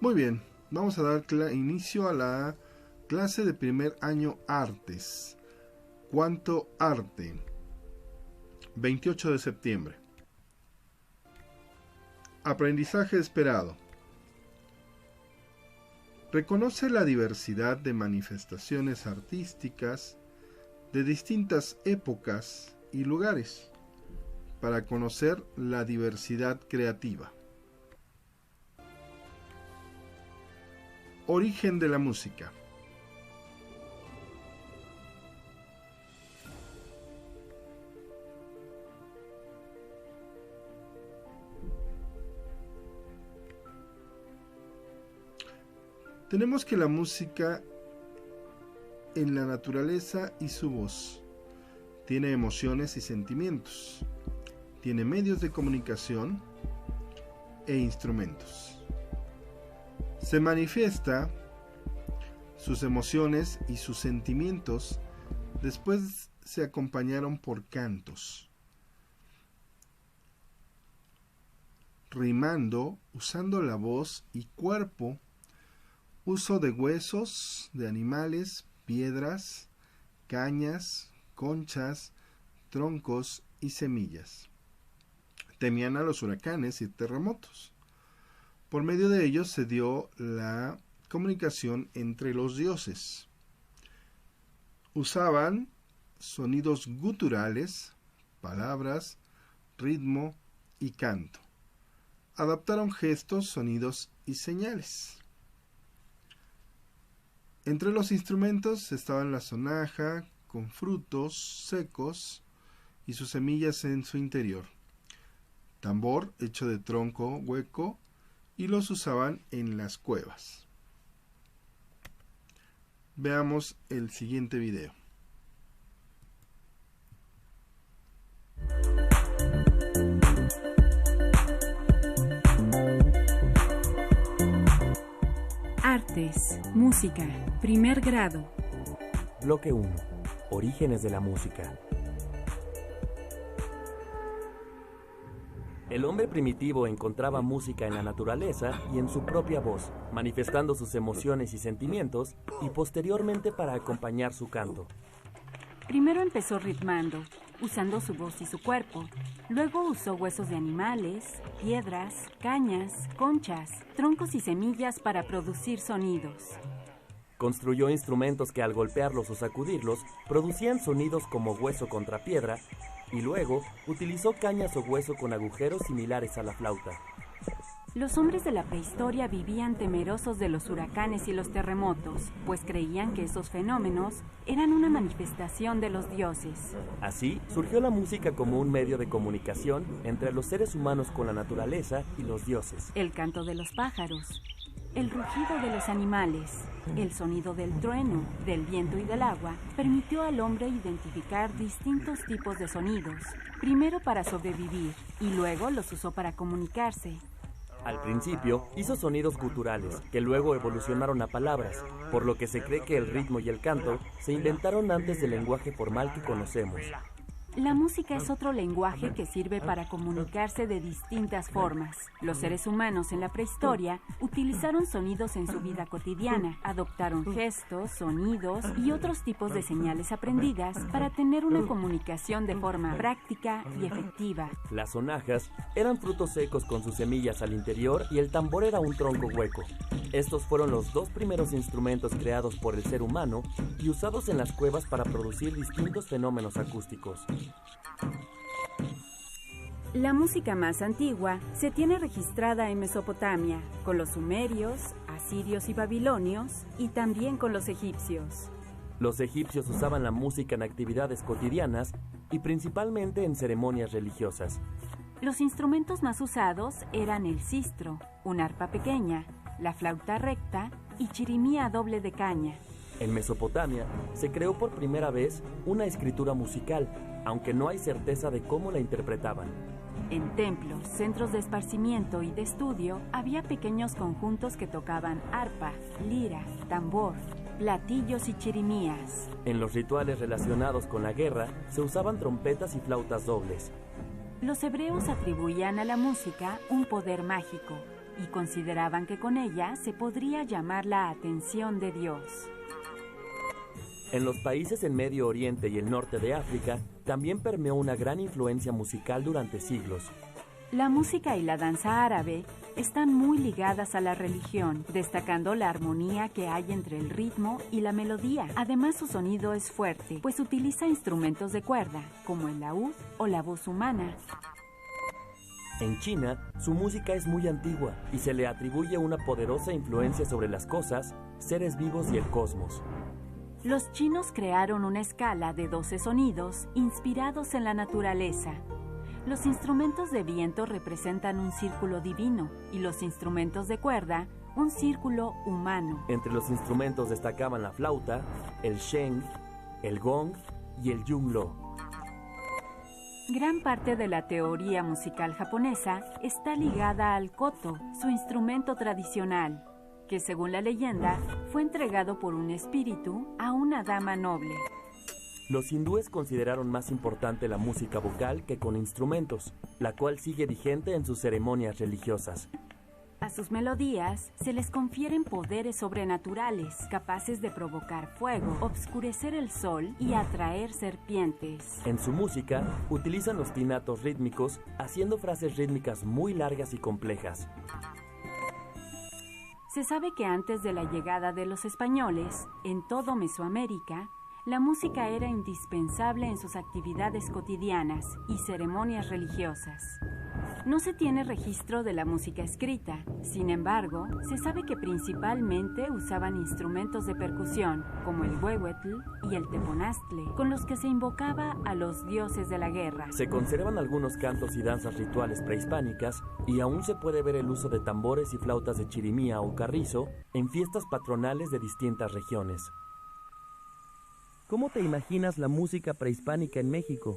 Muy bien, vamos a dar inicio a la clase de primer año Artes. ¿Cuánto arte? 28 de septiembre. Aprendizaje esperado. Reconoce la diversidad de manifestaciones artísticas de distintas épocas y lugares para conocer la diversidad creativa. Origen de la música. Tenemos que la música en la naturaleza y su voz tiene emociones y sentimientos, tiene medios de comunicación e instrumentos. Se manifiesta sus emociones y sus sentimientos, después se acompañaron por cantos, rimando, usando la voz y cuerpo, uso de huesos de animales, piedras, cañas, conchas, troncos y semillas. Temían a los huracanes y terremotos. Por medio de ellos se dio la comunicación entre los dioses. Usaban sonidos guturales, palabras, ritmo y canto. Adaptaron gestos, sonidos y señales. Entre los instrumentos estaban la sonaja, con frutos secos y sus semillas en su interior. Tambor hecho de tronco hueco, y los usaban en las cuevas. Veamos el siguiente video. Artes, música, primer grado. Bloque 1. Orígenes de la música. El hombre primitivo encontraba música en la naturaleza y en su propia voz, manifestando sus emociones y sentimientos, y posteriormente para acompañar su canto. Primero empezó ritmando, usando su voz y su cuerpo. Luego usó huesos de animales, piedras, cañas, conchas, troncos y semillas para producir sonidos. Construyó instrumentos que al golpearlos o sacudirlos, producían sonidos como hueso contra piedra, y luego utilizó cañas o hueso con agujeros similares a la flauta. Los hombres de la prehistoria vivían temerosos de los huracanes y los terremotos, pues creían que esos fenómenos eran una manifestación de los dioses. Así surgió la música como un medio de comunicación entre los seres humanos con la naturaleza y los dioses. El canto de los pájaros, el rugido de los animales, el sonido del trueno, del viento y del agua permitió al hombre identificar distintos tipos de sonidos, primero para sobrevivir y luego los usó para comunicarse. Al principio hizo sonidos guturales, que luego evolucionaron a palabras, por lo que se cree que el ritmo y el canto se inventaron antes del lenguaje formal que conocemos. La música es otro lenguaje que sirve para comunicarse de distintas formas. Los seres humanos en la prehistoria utilizaron sonidos en su vida cotidiana, adoptaron gestos, sonidos y otros tipos de señales aprendidas para tener una comunicación de forma práctica y efectiva. Las sonajas eran frutos secos con sus semillas al interior y el tambor era un tronco hueco. Estos fueron los dos primeros instrumentos creados por el ser humano y usados en las cuevas para producir distintos fenómenos acústicos. La música más antigua se tiene registrada en Mesopotamia, con los sumerios, asirios y babilonios, y también con los egipcios. Los egipcios usaban la música en actividades cotidianas y principalmente en ceremonias religiosas. Los instrumentos más usados eran el sistro, una arpa pequeña, la flauta recta y chirimía doble de caña. En Mesopotamia se creó por primera vez una escritura musical, aunque no hay certeza de cómo la interpretaban. En templos, centros de esparcimiento y de estudio, había pequeños conjuntos que tocaban arpa, lira, tambor, platillos y chirimías. En los rituales relacionados con la guerra se usaban trompetas y flautas dobles. Los hebreos atribuían a la música un poder mágico. y consideraban que con ella se podría llamar la atención de Dios. En los países en Medio Oriente y el norte de África también permeó una gran influencia musical durante siglos. La música y la danza árabe están muy ligadas a la religión, destacando la armonía que hay entre el ritmo y la melodía. Además, su sonido es fuerte, pues utiliza instrumentos de cuerda, como el laúd o la voz humana. En China, su música es muy antigua y se le atribuye una poderosa influencia sobre las cosas, seres vivos y el cosmos. Los chinos crearon una escala de 12 sonidos inspirados en la naturaleza. Los instrumentos de viento representan un círculo divino y los instrumentos de cuerda un círculo humano. Entre los instrumentos destacaban la flauta, el sheng, el gong y el yunlo. Gran parte de la teoría musical japonesa está ligada al koto, su instrumento tradicional, que según la leyenda fue entregado por un espíritu a una dama noble. Los hindúes consideraron más importante la música vocal que con instrumentos, la cual sigue vigente en sus ceremonias religiosas. A sus melodías se les confieren poderes sobrenaturales, capaces de provocar fuego, obscurecer el sol y atraer serpientes. En su música, utilizan los ostinatos rítmicos, haciendo frases rítmicas muy largas y complejas. Se sabe que antes de la llegada de los españoles, en todo Mesoamérica, la música era indispensable en sus actividades cotidianas y ceremonias religiosas. No se tiene registro de la música escrita, sin embargo, se sabe que principalmente usaban instrumentos de percusión, como el huehuetl y el teponaztle, con los que se invocaba a los dioses de la guerra. Se conservan algunos cantos y danzas rituales prehispánicas y aún se puede ver el uso de tambores y flautas de chirimía o carrizo en fiestas patronales de distintas regiones. ¿Cómo te imaginas la música prehispánica en México?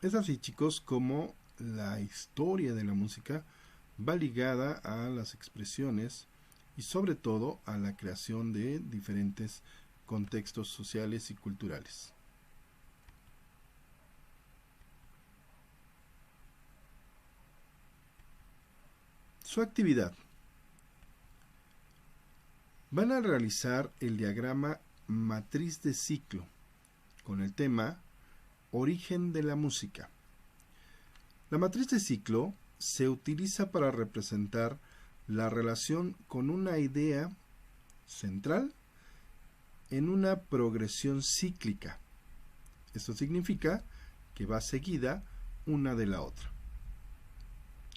Es así, chicos, como la historia de la música va ligada a las expresiones y sobre todo a la creación de diferentes contextos sociales y culturales. Su actividad. Van a realizar el diagrama matriz de ciclo con el tema Origen de la música. La matriz de ciclo se utiliza para representar la relación con una idea central en una progresión cíclica. Esto significa que va seguida una de la otra.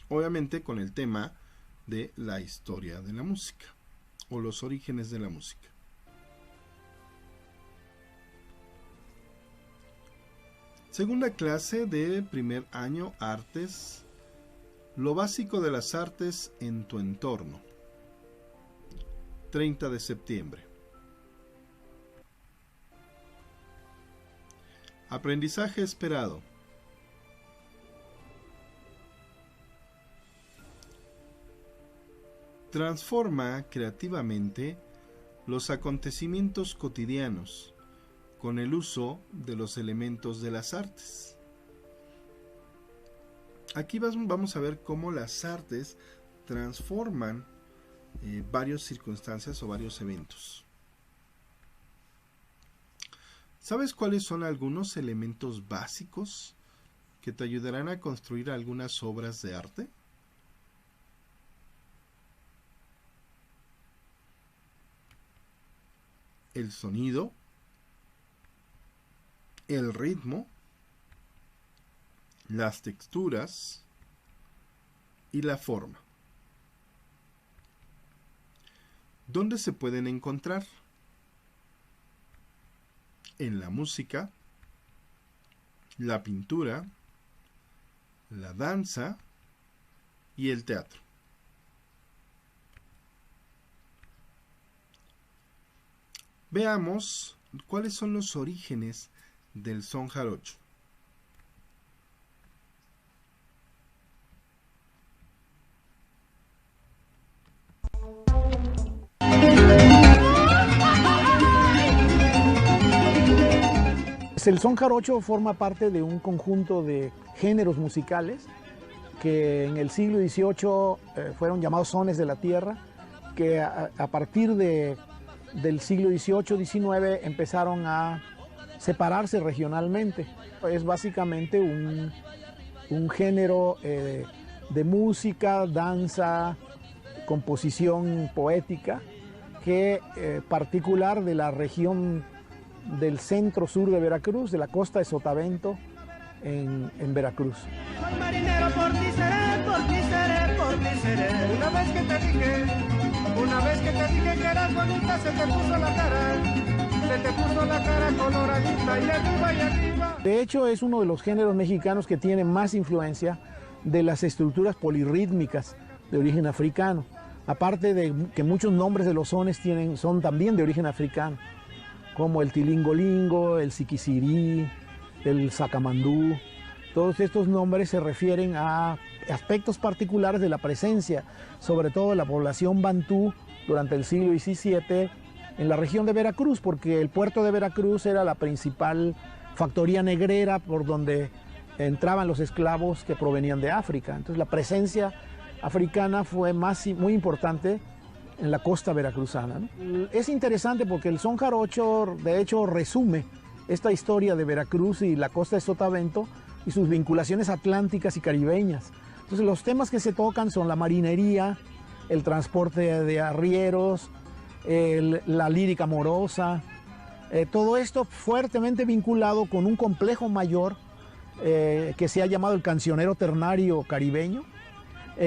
Obviamente con el tema de la historia de la música o los orígenes de la música. Segunda clase de primer año, artes. Lo básico de las artes en tu entorno. 30 de septiembre. Aprendizaje esperado. Transforma creativamente los acontecimientos cotidianos con el uso de los elementos de las artes. Aquí vamos a ver cómo las artes transforman varias circunstancias o varios eventos. ¿Sabes cuáles son algunos elementos básicos que te ayudarán a construir algunas obras de arte? El sonido, el ritmo, las texturas y la forma. ¿Dónde se pueden encontrar? En la música, la pintura, la danza y el teatro. Veamos cuáles son los orígenes del son jarocho. Pues el son jarocho forma parte de un conjunto de géneros musicales que en el siglo XVIII fueron llamados sones de la tierra, que a partir del siglo XVIII-XIX empezaron a separarse regionalmente. Es básicamente un género de música, danza, composición poética, que particular de la región del centro-sur de Veracruz, de la costa de Sotavento, en Veracruz. Soy marinero, por ti seré, por ti seré, por ti seré. Una vez que te dije que eras bonita, se te puso la cara coloradita y arriba y arriba. De hecho, es uno de los géneros mexicanos que tiene más influencia de las estructuras polirrítmicas de origen africano. Aparte de que muchos nombres de los sones son también de origen africano, como el tilingolingo, el siquisirí, el sacamandú. Todos estos nombres se refieren a aspectos particulares de la presencia, sobre todo de la población bantú durante el siglo XVII en la región de Veracruz, porque el puerto de Veracruz era la principal factoría negrera por donde entraban los esclavos que provenían de África. Entonces la presencia africana fue muy importante en la costa veracruzana, ¿no? Es interesante porque el son jarocho de hecho resume esta historia de Veracruz y la costa de Sotavento y sus vinculaciones atlánticas y caribeñas. Entonces los temas que se tocan son la marinería, el transporte de arrieros, la lírica amorosa, todo esto fuertemente vinculado con un complejo mayor que se ha llamado el cancionero ternario caribeño,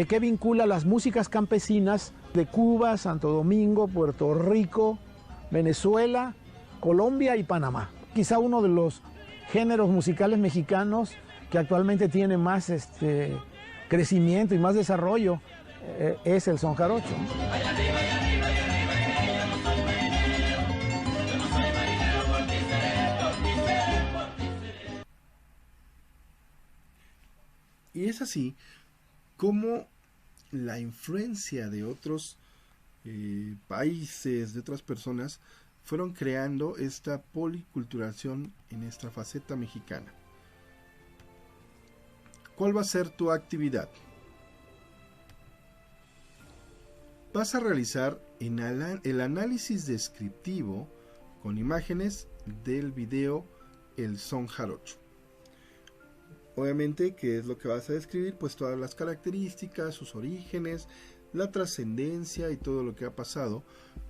que vincula las músicas campesinas de Cuba, Santo Domingo, Puerto Rico, Venezuela, Colombia y Panamá. Quizá uno de los géneros musicales mexicanos que actualmente tiene más crecimiento y más desarrollo es el son jarocho. Y es así como la influencia de otros países, de otras personas, fueron creando esta policulturación en esta faceta mexicana. ¿Cuál va a ser tu actividad? Vas a realizar el análisis descriptivo con imágenes del video El Son Jarocho. Obviamente, ¿qué es lo que vas a describir? Pues todas las características, sus orígenes, la trascendencia y todo lo que ha pasado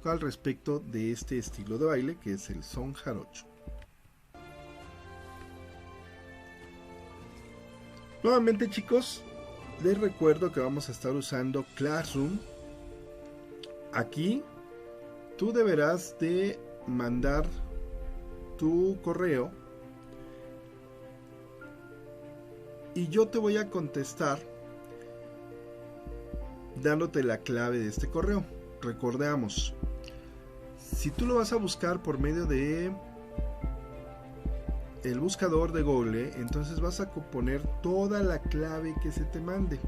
al respecto de este estilo de baile que es el son jarocho. Nuevamente, chicos, les recuerdo que vamos a estar usando Classroom. Aquí tú deberás de mandar tu correo y yo te voy a contestar dándote la clave de este correo. Recordamos, si tú lo vas a buscar por medio de el buscador de Google, entonces vas a poner toda la clave que se te mande.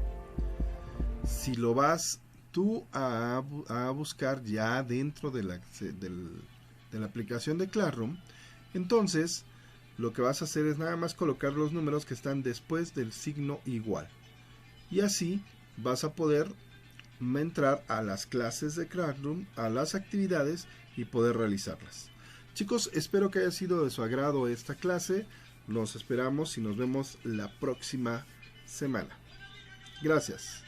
Si lo vas tú a buscar ya dentro de la aplicación de Classroom, entonces lo que vas a hacer es nada más colocar los números que están después del signo igual, y así vas a poder entrar a las clases de Classroom, a las actividades y poder realizarlas. Chicos, espero que haya sido de su agrado esta clase. Nos esperamos y nos vemos la próxima semana. Gracias.